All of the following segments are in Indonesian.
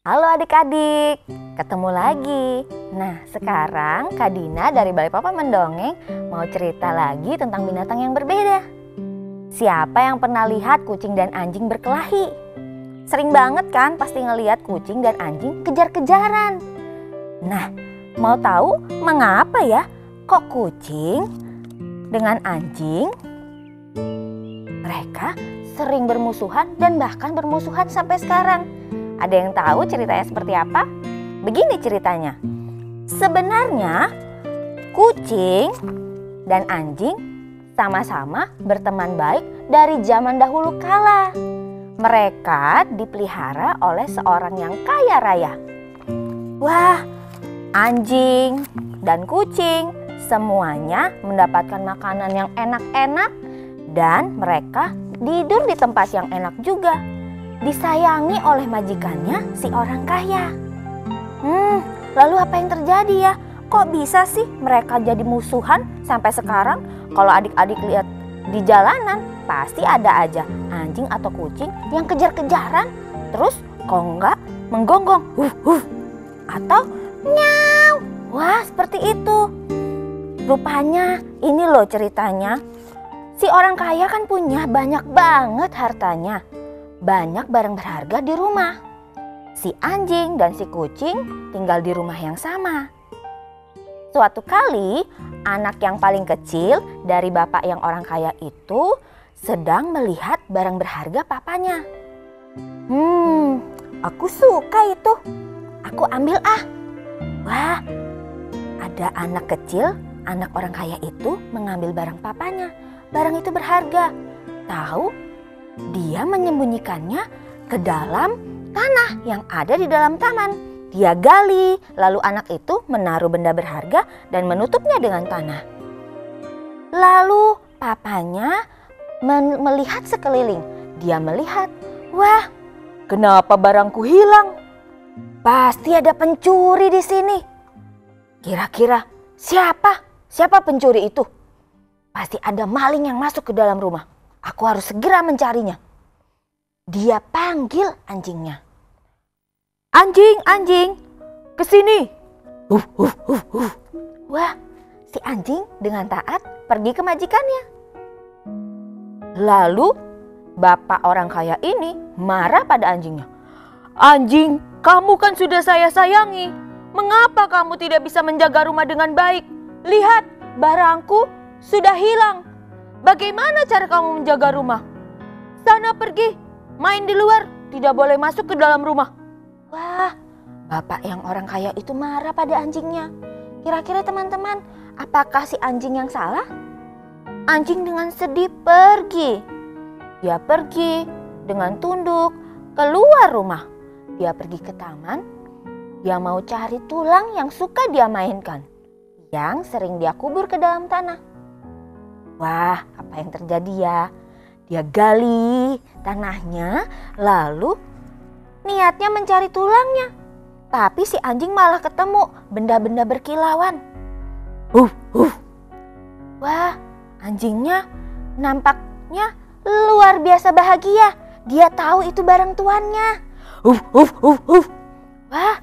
Halo adik-adik, ketemu lagi. Nah, sekarang Kak Dina dari Balai Papa Mendongeng mau cerita lagi tentang binatang yang berbeda. Siapa yang pernah lihat kucing dan anjing berkelahi? Sering banget kan pasti ngelihat kucing dan anjing kejar-kejaran. Nah, mau tahu mengapa ya kok kucing dengan anjing mereka sering bermusuhan dan bahkan bermusuhan sampai sekarang? Ada yang tahu ceritanya seperti apa? Begini ceritanya. Sebenarnya kucing dan anjing sama-sama berteman baik dari zaman dahulu kala. Mereka dipelihara oleh seorang yang kaya raya. Wah, anjing dan kucing semuanya mendapatkan makanan yang enak-enak dan mereka tidur di tempat yang enak juga. Disayangi oleh majikannya si orang kaya. Lalu apa yang terjadi ya? Kok bisa sih mereka jadi musuhan sampai sekarang? Kalau adik-adik lihat di jalanan pasti ada aja anjing atau kucing yang kejar-kejaran. Terus kalau enggak menggonggong atau nyau. Wah, seperti itu. Rupanya ini loh ceritanya. Si orang kaya kan punya banyak banget hartanya. Banyak barang berharga di rumah. Si anjing dan si kucing tinggal di rumah yang sama. Suatu kali, anak yang paling kecil dari bapak yang orang kaya itu sedang melihat barang berharga papanya. Aku suka itu. Aku ambil ah. Wah, ada anak kecil, anak orang kaya itu mengambil barang papanya. Barang itu berharga. Tahu? Dia menyembunyikannya ke dalam tanah yang ada di dalam taman. Dia gali, lalu anak itu menaruh benda berharga dan menutupnya dengan tanah. Lalu papanya melihat sekeliling. Dia melihat, wah, kenapa barangku hilang? Pasti ada pencuri di sini. Kira-kira siapa pencuri itu? Pasti ada maling yang masuk ke dalam rumah. Aku harus segera mencarinya. Dia panggil anjingnya. Anjing, anjing, kesini. Wah, si anjing dengan taat pergi ke majikannya. Lalu bapak orang kaya ini marah pada anjingnya. Anjing, kamu kan sudah saya sayangi. Mengapa kamu tidak bisa menjaga rumah dengan baik? Lihat, barangku sudah hilang. Bagaimana cara kamu menjaga rumah? Sana pergi, main di luar, tidak boleh masuk ke dalam rumah. Wah, bapak yang orang kaya itu marah pada anjingnya. Kira-kira teman-teman, apakah si anjing yang salah? Anjing dengan sedih pergi. Dia pergi dengan tunduk keluar rumah. Dia pergi ke taman. Dia mau cari tulang yang suka dia mainkan, yang sering dia kubur ke dalam tanah. Wah, apa yang terjadi ya? Dia gali tanahnya, lalu niatnya mencari tulangnya. Tapi si anjing malah ketemu benda-benda berkilauan. Wah, anjingnya nampaknya luar biasa bahagia. Dia tahu itu barang tuannya. Wah,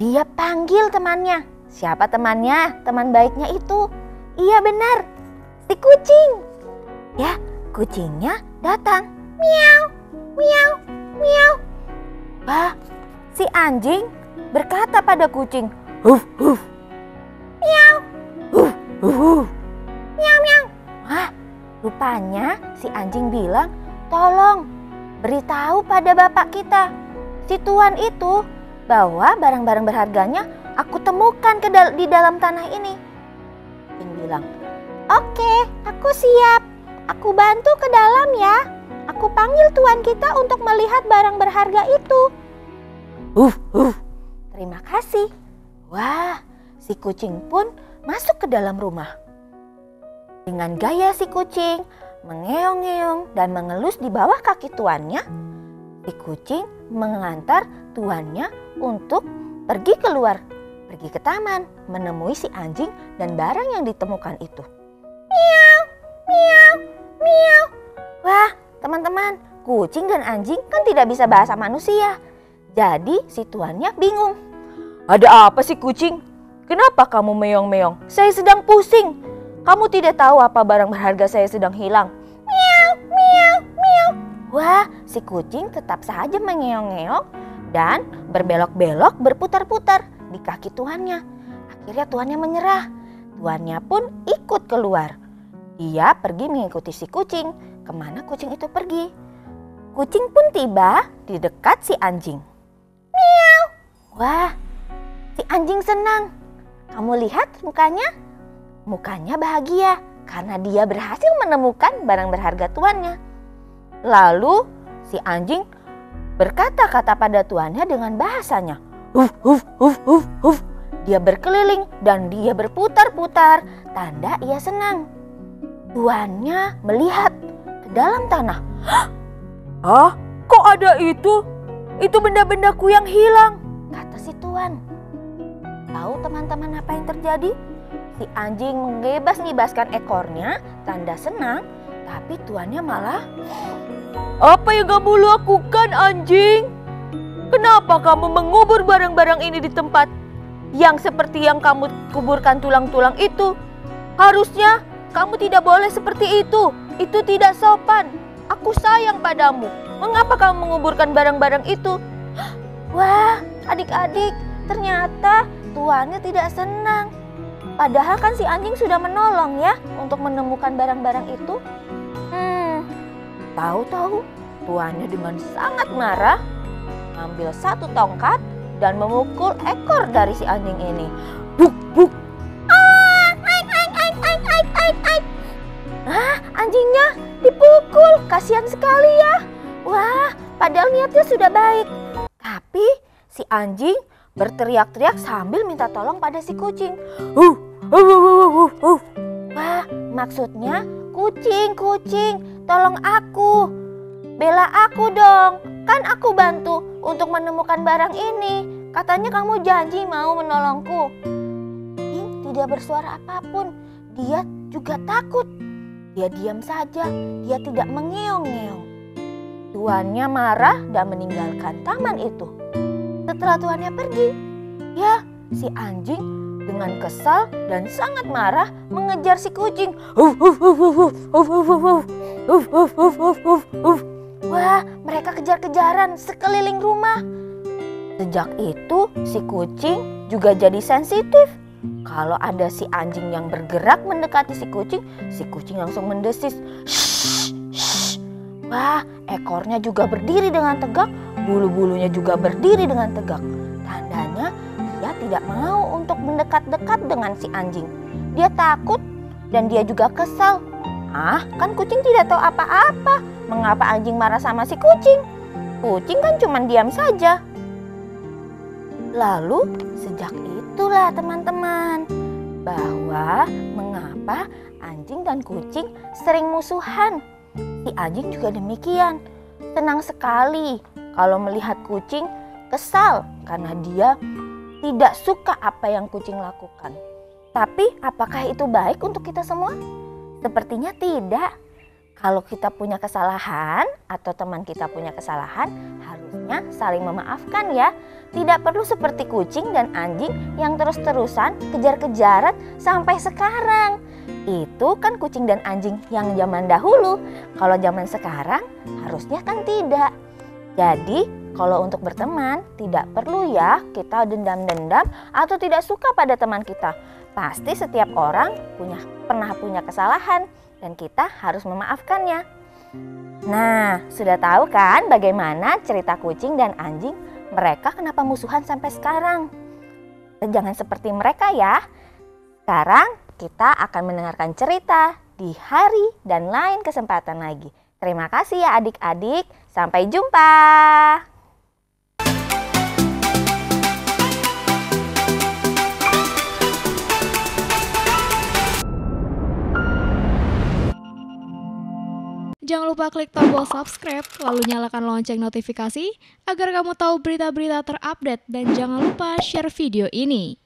dia panggil temannya. Siapa temannya? Teman baiknya itu. Iya benar, si kucing. Ya, kucingnya datang. Miau, miau, miau. Wah, si anjing berkata pada kucing. Miau. Miau, miau. Wah, rupanya si anjing bilang, tolong beritahu pada bapak kita, si tuan itu, bahwa barang-barang berharganya aku temukan di dalam tanah ini. Kucing bilang, oke, aku siap. Aku bantu ke dalam ya. Aku panggil tuan kita untuk melihat barang berharga itu. Terima kasih. Wah, si kucing pun masuk ke dalam rumah. Dengan gaya si kucing mengeong-ngeong dan mengelus di bawah kaki tuannya, si kucing mengantar tuannya untuk pergi keluar, pergi ke taman, menemui si anjing dan barang yang ditemukan itu. Miau, miau, miau. Wah, teman-teman, kucing dan anjing kan tidak bisa bahasa manusia. Jadi si tuannya bingung. Ada apa sih kucing? Kenapa kamu meong-meong? Saya sedang pusing. Kamu tidak tahu apa barang berharga saya sedang hilang. Miau, miau, miau. Wah, si kucing tetap saja mengeong-ngeong dan berbelok-belok berputar-putar di kaki tuannya. Akhirnya tuannya menyerah. Tuannya pun ikut keluar. Dia pergi mengikuti si kucing. Kemana kucing itu pergi? Kucing pun tiba di dekat si anjing. Miau. Wah, si anjing senang. Kamu lihat mukanya? Mukanya bahagia karena dia berhasil menemukan barang berharga tuannya. Lalu si anjing berkata-kata pada tuannya dengan bahasanya. Huf, huf, huf, huf, huf. Dia berkeliling dan dia berputar-putar, tanda ia senang. Tuannya melihat ke dalam tanah. Ah, kok ada itu? Itu benda-bendaku yang hilang, kata si tuan. Tahu teman-teman apa yang terjadi? Si anjing mengebas-ngebaskan ekornya, tanda senang, tapi tuannya malah, apa yang kamu lakukan, anjing? Kenapa kamu mengubur barang-barang ini di tempat yang seperti yang kamu kuburkan tulang-tulang itu? Harusnya kamu tidak boleh seperti itu. Itu tidak sopan. Aku sayang padamu. Mengapa kamu menguburkan barang-barang itu? Wah, adik-adik, ternyata tuannya tidak senang. Padahal kan si anjing sudah menolong ya untuk menemukan barang-barang itu. Tahu-tahu tuannya dengan sangat marah ambil satu tongkat dan memukul ekor dari si anjing ini. Buk, buk. Anjingnya dipukul. Kasihan sekali ya. Wah, padahal niatnya sudah baik. Tapi si anjing berteriak-teriak sambil minta tolong pada si kucing. Wah, maksudnya kucing, tolong aku. Bela aku dong. Kan aku bantu untuk menemukan barang ini. Katanya kamu janji mau menolongku. Kucing tidak bersuara apapun. Dia juga takut. Dia diam saja. Dia tidak mengeong-ngeong. Tuannya marah dan meninggalkan taman itu. Setelah tuannya pergi, ya si anjing dengan kesal dan sangat marah mengejar si kucing. Wah, mereka kejar-kejaran sekeliling rumah. Sejak itu si kucing juga jadi sensitif. Kalau ada si anjing yang bergerak mendekati si kucing langsung mendesis. Shh, shh. Wah, ekornya juga berdiri dengan tegak, bulu-bulunya juga berdiri dengan tegak. Tandanya dia tidak mau untuk mendekat-dekat dengan si anjing. Dia takut dan dia juga kesal. Ah, kan kucing tidak tahu apa-apa. Mengapa anjing marah sama si kucing? Kucing kan cuma diam saja. Lalu sejak itulah teman-teman, bahwa mengapa anjing dan kucing sering musuhan. Si anjing juga demikian. Senang sekali kalau melihat kucing kesal karena dia tidak suka apa yang kucing lakukan. Tapi apakah itu baik untuk kita semua? Sepertinya tidak. Kalau kita punya kesalahan atau teman kita punya kesalahan, harusnya saling memaafkan ya. Tidak perlu seperti kucing dan anjing yang terus-terusan kejar-kejaran sampai sekarang. Itu kan kucing dan anjing yang zaman dahulu. Kalau zaman sekarang harusnya kan tidak. Jadi kalau untuk berteman tidak perlu ya kita dendam-dendam atau tidak suka pada teman kita. Pasti setiap orang pernah punya kesalahan dan kita harus memaafkannya. Nah, sudah tahu kan bagaimana cerita kucing dan anjing? Mereka kenapa musuhan sampai sekarang? Jangan seperti mereka ya. Sekarang kita akan mendengarkan cerita di hari dan lain kesempatan lagi. Terima kasih ya adik-adik. Sampai jumpa. Jangan lupa klik tombol subscribe, lalu nyalakan lonceng notifikasi agar kamu tahu berita-berita terupdate dan jangan lupa share video ini.